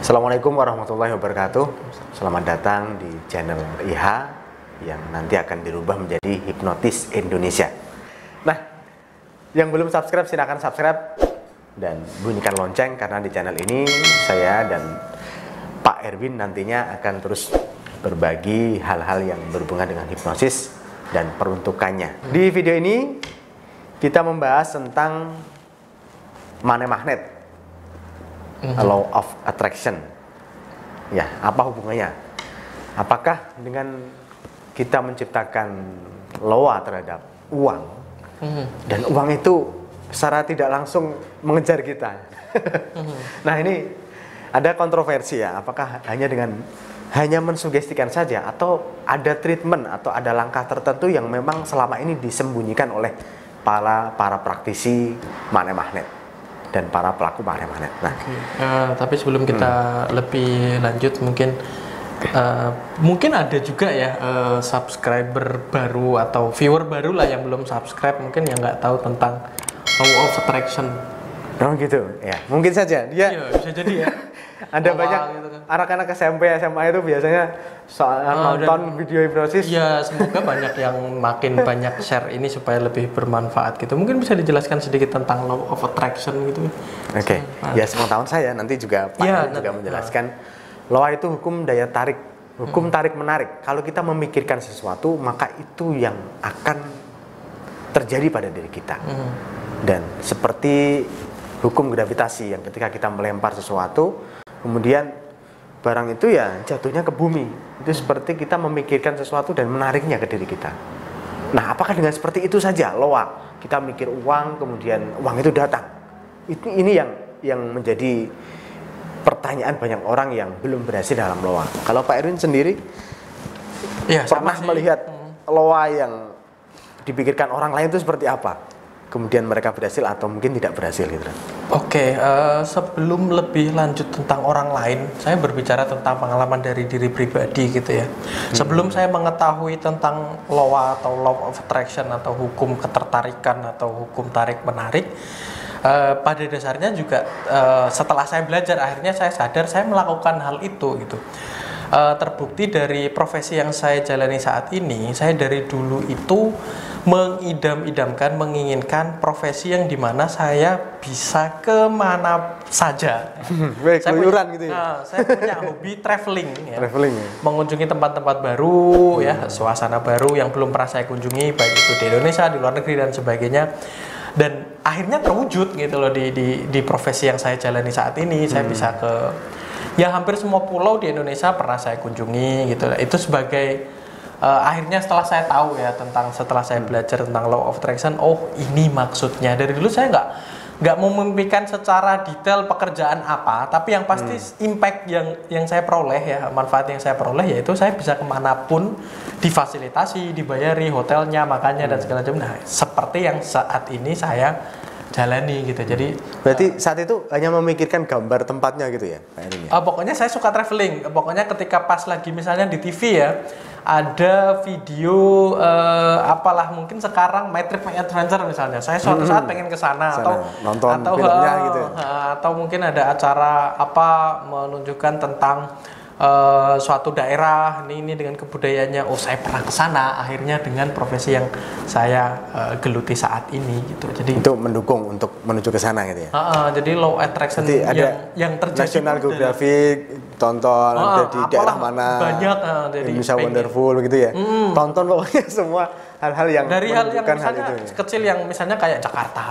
Assalamualaikum warahmatullahi wabarakatuh. Selamat datang di channel IH yang nanti akan dirubah menjadi Hipnotis Indonesia. Nah, yang belum subscribe silahkan subscribe dan bunyikan lonceng, karena di channel ini saya dan Pak Erwin nantinya akan terus berbagi hal-hal yang berhubungan dengan hipnosis dan peruntukannya. Di video ini kita membahas tentang money magnet, law of attraction. Ya, apa hubungannya? Apakah dengan kita menciptakan law terhadap uang, dan uang itu secara tidak langsung mengejar kita? Nah, ini ada kontroversi ya. Apakah hanya mensugestikan saja, atau ada treatment atau ada langkah tertentu yang memang selama ini disembunyikan oleh para praktisi money magnet dan para pelaku money magnet. Nah, tapi sebelum kita lebih lanjut, mungkin ada juga ya subscriber baru atau viewer baru lah yang belum subscribe, mungkin yang nggak tahu tentang law of attraction. Oh gitu ya, mungkin saja dia. Iya, bisa jadi ya. Ada banyak gitu kan. Anak-anak SMP SMA itu biasanya soal nonton video hipnosis. Ya, semoga banyak yang makin banyak share ini supaya lebih bermanfaat gitu. Mungkin bisa dijelaskan sedikit tentang law of attraction gitu. Oke. Ya, sepengetahuan saya nanti juga Pak juga menjelaskan. Law itu hukum daya tarik, hukum tarik menarik. Kalau kita memikirkan sesuatu, maka itu yang akan terjadi pada diri kita. Dan seperti hukum gravitasi yang ketika kita melempar sesuatu, kemudian barang itu ya jatuhnya ke bumi. Itu seperti kita memikirkan sesuatu dan menariknya ke diri kita. Nah, apakah dengan seperti itu saja loa? Kita mikir uang, kemudian uang itu datang. Ini yang menjadi pertanyaan banyak orang yang belum berhasil dalam loa. Kalau Pak Erwin sendiri pernah melihat loa yang dipikirkan orang lain itu seperti apa? Kemudian mereka berhasil atau mungkin tidak berhasil gitu. Oke, sebelum lebih lanjut tentang orang lain, saya berbicara tentang pengalaman dari diri pribadi gitu ya. Sebelum saya mengetahui tentang law atau law of attraction atau hukum ketertarikan atau hukum tarik menarik, pada dasarnya juga setelah saya belajar, akhirnya saya sadar saya melakukan hal itu gitu. Terbukti dari profesi yang saya jalani saat ini, saya dari dulu itu mengidam-idamkan, menginginkan profesi yang dimana saya bisa kemana saja. Keluyuran gitu ya. Saya punya hobi traveling ya. Traveling ya. Mengunjungi tempat-tempat baru ya, suasana baru yang belum pernah saya kunjungi, baik itu di Indonesia, di luar negeri dan sebagainya. Dan akhirnya terwujud gitu loh di profesi yang saya jalani saat ini. Saya bisa ke ya hampir semua pulau di Indonesia pernah saya kunjungi gitu. Itu sebagai akhirnya setelah saya tahu ya setelah saya belajar tentang law of attraction, oh ini maksudnya. Dari dulu saya nggak memimpikan secara detail pekerjaan apa, tapi yang pasti impact yang saya peroleh ya, manfaat yang saya peroleh yaitu saya bisa kemanapun difasilitasi, dibayari hotelnya, makannya dan segala macam. Nah, seperti yang saat ini saya jalani gitu. Jadi berarti saat itu hanya memikirkan gambar tempatnya gitu ya, Pak Erwin? Pokoknya saya suka traveling. Pokoknya ketika pas lagi misalnya di TV ya, ada video apalah, mungkin sekarang My Trip My Adventure misalnya, saya suatu saat pengen ke sana atau nonton filmnya gitu ya? Atau mungkin ada acara apa menunjukkan tentang suatu daerah ini dengan kebudayaannya, oh saya pernah ke sana, akhirnya dengan profesi yang saya geluti saat ini gitu. Jadi itu mendukung untuk menuju ke sana gitu ya. Jadi law attraction yang terjadi National Geographic, tonton ada di daerah mana, banyak Indonesia Wonderful gitu ya. Tonton pokoknya semua hal-hal yang dari hal yang misalnya itu, kecil yang misalnya kayak Jakarta,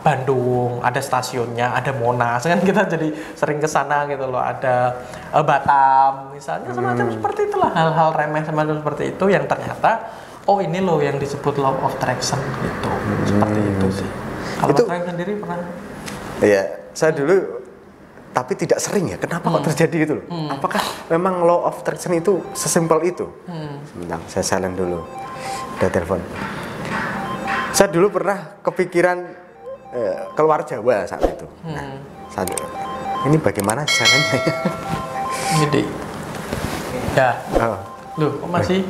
Bandung, ada stasiunnya, ada Monas, kan kita jadi sering ke sana gitu loh, ada Batam misalnya, semacam seperti itulah, hal-hal remeh semacam seperti itu yang ternyata oh ini loh yang disebut law of attraction gitu. Seperti itu sih. Kalau saya sendiri pernah? Iya, saya dulu tapi tidak sering ya. Kenapa kok terjadi gitu loh? Apakah memang law of attraction itu sesimpel itu? Sebentar, saya silent dulu. Ada telepon. Saya dulu pernah kepikiran keluar Jawa saat itu. Nah, ini bagaimana caranya? Jadi, ya. Loh, kok masih?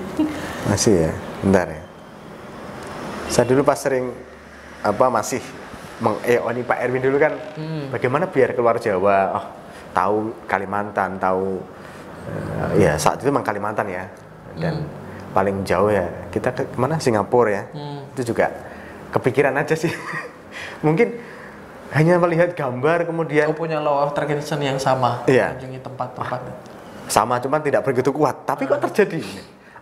Masih ya, bentar ya. Saya dulu pas sering masih ini Pak Erwin dulu kan, bagaimana biar keluar Jawa? Oh, tahu Kalimantan, tahu ya saat itu memang Kalimantan ya, dan paling jauh ya kita ke mana, Singapura ya. Itu juga kepikiran aja sih. Mungkin hanya melihat gambar kemudian punya law of attraction yang sama, iya, mengunjungi tempat-tempat sama, cuman tidak begitu kuat, tapi kok terjadi.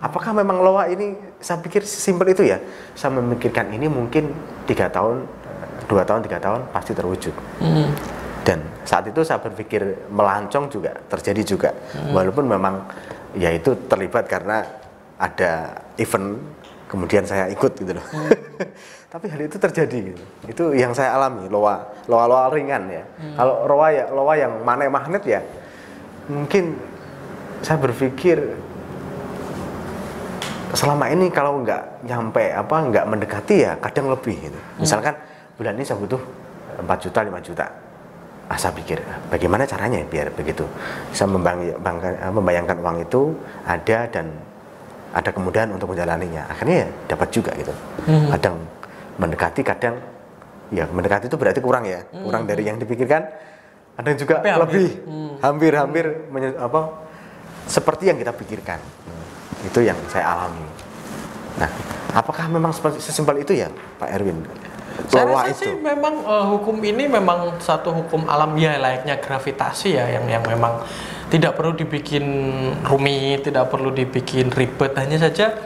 Apakah memang loa ini, saya pikir simpel itu ya, saya memikirkan ini mungkin 3 tahun, 2 tahun, 3 tahun pasti terwujud. Dan saat itu saya berpikir melancong juga terjadi juga, walaupun memang ya itu terlibat karena ada event kemudian saya ikut gitu loh. Tapi hal itu terjadi gitu. Itu yang saya alami, loa ringan ya. Kalau loa yang magnet ya, mungkin saya berpikir selama ini kalau nggak nyampe nggak mendekati ya kadang lebih gitu. Misalkan bulan ini saya butuh 4 juta, 5 juta. Saya pikir bagaimana caranya biar begitu. Saya membayangkan uang itu ada dan ada kemudahan untuk menjalaninya. Akhirnya ya dapat juga gitu. Kadang mendekati, kadang ya mendekati itu berarti kurang ya. Kurang dari yang dipikirkan. Ada juga lebih hampir seperti yang kita pikirkan. Itu yang saya alami. Nah, apakah memang sesimpel itu ya, Pak Erwin? Saya rasa sih memang hukum ini memang satu hukum alam ya, layaknya gravitasi ya, yang memang tidak perlu dibikin rumit, tidak perlu dibikin ribet. Hanya saja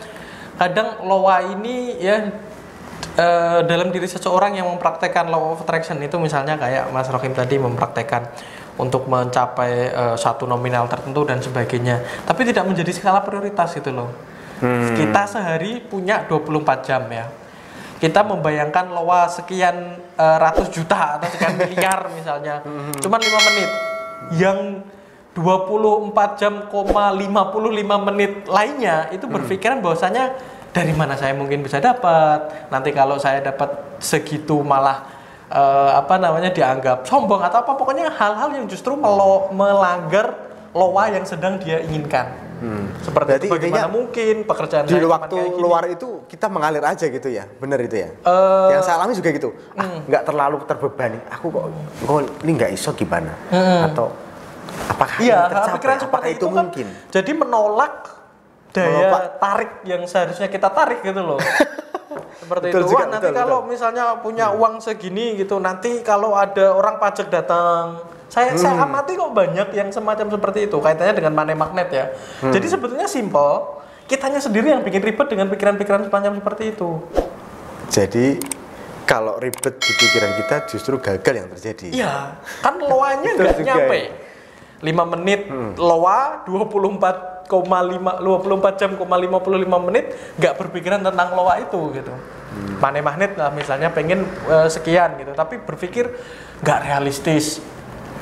kadang loa ini ya dalam diri seseorang yang mempraktekkan law of attraction itu, misalnya kayak Mas Rohim tadi mempraktekkan untuk mencapai satu nominal tertentu dan sebagainya, tapi tidak menjadi skala prioritas itu loh. Kita sehari punya 24 jam ya, kita membayangkan loa sekian ratus juta atau sekian miliar misalnya, cuman 5 menit, yang 24 jam, 55 menit lainnya itu berpikiran bahwasanya dari mana saya mungkin bisa dapat, nanti kalau saya dapat segitu malah dianggap sombong atau apa, pokoknya hal-hal yang justru melanggar loa yang sedang dia inginkan. Seperti itu, bagaimana mungkin pekerjaan di waktu luar itu kita mengalir aja gitu ya, benar itu ya? Yang saya alami juga gitu, nggak terlalu terbebani, aku kok ini nggak iso gimana, atau apakah ini tercapai, apakah itu mungkin? Jadi menolak daya tarik yang seharusnya kita tarik gitu loh. Seperti itu. Wah, nanti kalau misalnya punya uang segini gitu, nanti kalau ada orang pajak datang, saya amati kok banyak yang semacam seperti itu, kaitannya dengan money magnet ya. Jadi sebetulnya simple, kitanya sendiri yang bikin ribet dengan pikiran-pikiran semacam seperti itu. Jadi kalau ribet di pikiran kita justru gagal yang terjadi. Iya, kan loanya nggak nyampe. 5 menit loa, 24 jam, 55 menit nggak berpikiran tentang loa itu gitu. Money magnet lah misalnya pengen sekian gitu, tapi berpikir nggak realistis.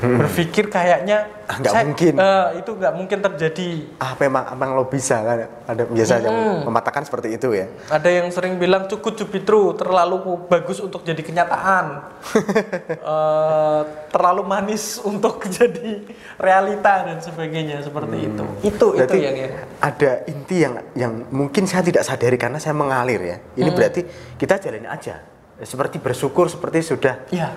Berpikir kayaknya nggak mungkin. Itu nggak mungkin terjadi. Memang lo bisa kan? Ada biasa yang mematakan seperti itu ya. Ada yang sering bilang cukup to be true, terlalu bagus untuk jadi kenyataan, terlalu manis untuk jadi realita dan sebagainya seperti itu. Berarti itu yang ada inti yang mungkin saya tidak sadari karena saya mengalir ya. Ini berarti kita jalani aja, seperti bersyukur seperti sudah. Ya.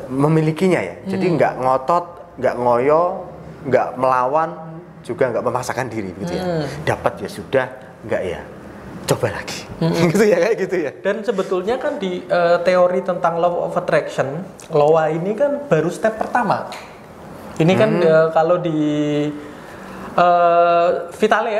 Memilikinya ya, jadi nggak ngotot, nggak ngoyo, nggak melawan, juga nggak memaksakan diri gitu ya. Dapat ya sudah, nggak ya coba lagi, gitu ya, kayak gitu ya. Dan sebetulnya kan di teori tentang law of attraction, loa ini kan baru step pertama. Ini kan kalau di Joe Vitale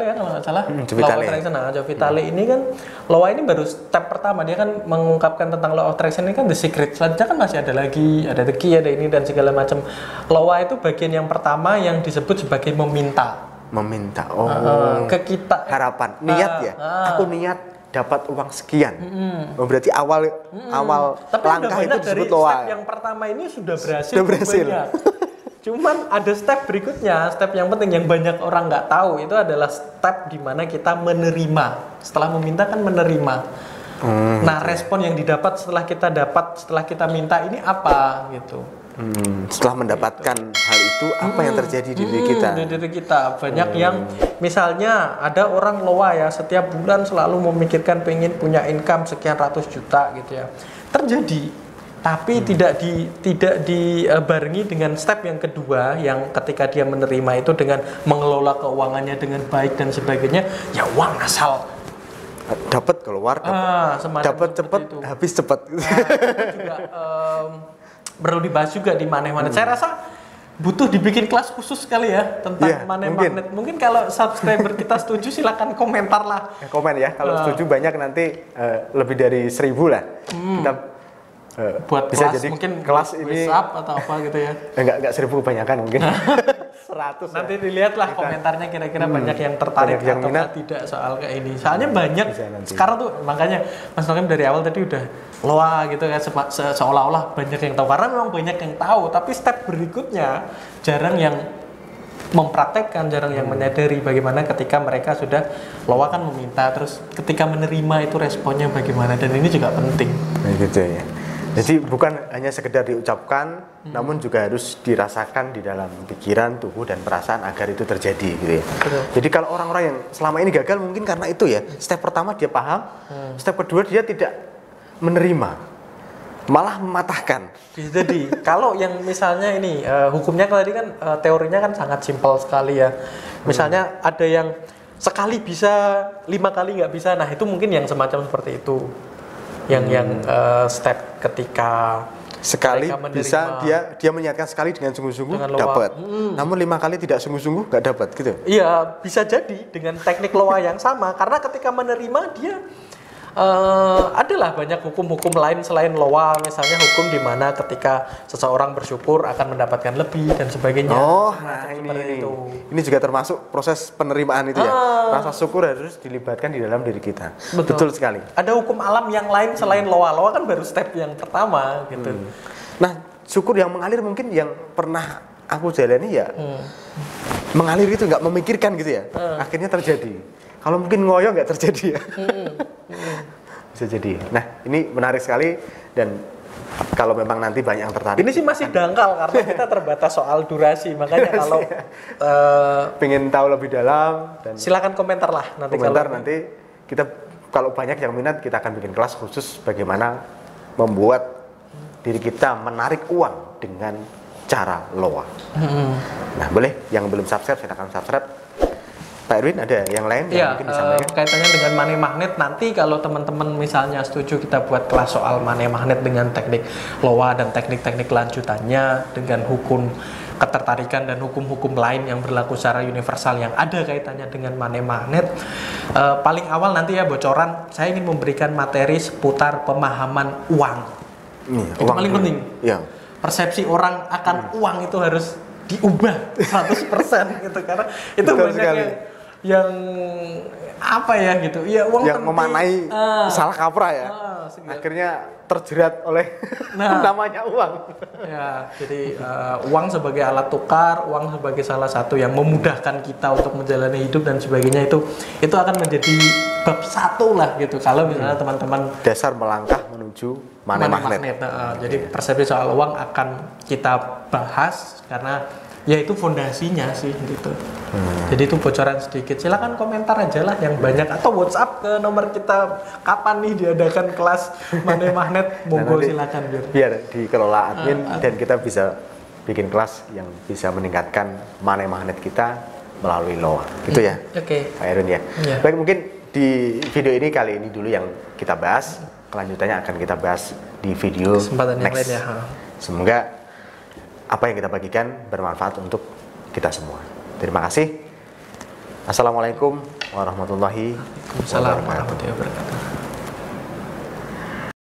ya kalau nggak salah, law of attraction. Joe Vitale ini kan loa ini baru step pertama, dia kan mengungkapkan tentang law of attraction ini kan the secret. Selanjutnya kan masih ada lagi, ada the key, ada ini dan segala macam. Loa itu bagian yang pertama yang disebut sebagai meminta ke kita, harapan, niat ya. Aku niat dapat uang sekian. Berarti awal tapi langkah itu disebut loa. loa. Step yang pertama ini sudah berhasil. Cuman ada step berikutnya, step yang penting yang banyak orang nggak tahu, itu adalah step di mana kita menerima. Setelah meminta kan menerima. Nah, respon yang didapat setelah kita minta ini apa gitu. Setelah mendapatkan hal itu, apa yang terjadi di diri kita? Di diri kita banyak yang misalnya ada orang loa ya, setiap bulan selalu memikirkan pengen punya income sekian ratus juta gitu ya. Terjadi tapi tidak dibarengi dengan step yang kedua, yang ketika dia menerima itu dengan mengelola keuangannya dengan baik dan sebagainya, ya uang asal dapat keluar, dapat cepat, habis cepat. Itu juga perlu dibahas juga di Money Magnet. Saya rasa butuh dibikin kelas khusus kali ya tentang Money Magnet. Mungkin kalau subscriber kita setuju silakan komentar lah. Komen ya, kalau setuju banyak nanti lebih dari 1.000 lah. Kita buat bisa kelas, jadi mungkin kelas ini atau apa gitu ya. Enggak 1.000 kebanyakan mungkin. 100 Nanti dilihatlah komentarnya kira-kira banyak yang tertarik banyak yang atau minat. tidak soal kayak ini. Soalnya banyak sekarang tuh, makanya Mas Nokem dari awal tadi udah loa gitu kan, seolah-olah banyak yang tahu, karena memang banyak yang tahu, tapi step berikutnya jarang yang mempraktekkan, jarang yang menyadari bagaimana ketika mereka sudah loa kan meminta, terus ketika menerima itu responnya bagaimana, dan ini juga penting. Nah, gitu ya. Jadi bukan hanya sekedar diucapkan, namun juga harus dirasakan di dalam pikiran, tubuh, dan perasaan agar itu terjadi gitu ya. Betul. Jadi kalau orang-orang yang selama ini gagal mungkin karena itu ya. Step pertama dia paham, step kedua dia tidak menerima, malah mematahkan. Bisa jadi. Kalau yang misalnya ini hukumnya tadi kan teorinya kan sangat simpel sekali ya. Misalnya ada yang sekali bisa, 5 kali nggak bisa. Nah itu mungkin yang semacam seperti itu. Yang step ketika sekali bisa dia menyatakan sekali dengan sungguh-sungguh dapat. Namun 5 kali tidak sungguh-sungguh nggak dapat gitu. Iya, bisa jadi dengan teknik loa yang sama, karena ketika menerima dia adalah banyak hukum-hukum lain selain loa, misalnya hukum di mana ketika seseorang bersyukur akan mendapatkan lebih dan sebagainya. Oh, nah ini juga termasuk proses penerimaan itu ya. Rasa syukur harus dilibatkan di dalam diri kita. Betul sekali. Ada hukum alam yang lain selain loa. Loa kan baru step yang pertama gitu. Nah, syukur yang mengalir mungkin yang pernah aku jalani ya. Mengalir itu nggak memikirkan gitu ya. Akhirnya terjadi. Kalau mungkin ngoyo nggak terjadi ya. Bisa jadi. Nah, ini menarik sekali, dan kalau memang nanti banyak yang tertarik. Ini sih masih dangkal karena kita terbatas soal durasi. Makanya kalau pengen tahu lebih dalam, dan silakan komentar lah nanti. Nanti kita kalau banyak yang minat, kita akan bikin kelas khusus bagaimana membuat diri kita menarik uang dengan cara loa. Nah, boleh yang belum subscribe silakan subscribe. Pak Erwin, ada yang lain yang mungkin disampaikan? Kaitannya dengan Money Magnet, nanti kalau teman-teman misalnya setuju kita buat kelas soal Money Magnet dengan teknik loa dan teknik-teknik lanjutannya, dengan hukum ketertarikan dan hukum-hukum lain yang berlaku secara universal yang ada kaitannya dengan Money Magnet. Paling awal nanti ya bocoran, saya ingin memberikan materi seputar pemahaman uang. Itu uang paling penting. Ya. Persepsi orang akan uang itu harus diubah 100% gitu, karena itu betul banyak sekali. yang apa ya gitu ya, uang yang memanai salah kaprah ya, akhirnya terjerat oleh namanya uang ya. Jadi uang sebagai alat tukar, uang sebagai salah satu yang memudahkan kita untuk menjalani hidup dan sebagainya, itu akan menjadi bab 1 lah gitu kalau misalnya teman-teman dasar melangkah menuju Money Magnet. Jadi persepsi soal uang akan kita bahas karena ya itu fondasinya sih gitu. Jadi itu bocoran sedikit. Silakan komentar aja lah yang banyak, atau WhatsApp ke nomor kita kapan nih diadakan kelas Money Magnet. Monggo silakan biar dikelola admin dan kita bisa bikin kelas yang bisa meningkatkan Money Magnet kita melalui loa. Gitu ya. Oke. Pak Erwin ya. Baik, mungkin di video ini kali ini dulu yang kita bahas. Kelanjutannya akan kita bahas di video next. Ya. Semoga apa yang kita bagikan bermanfaat untuk kita semua. Terima kasih. Assalamualaikum warahmatullahi wabarakatuh.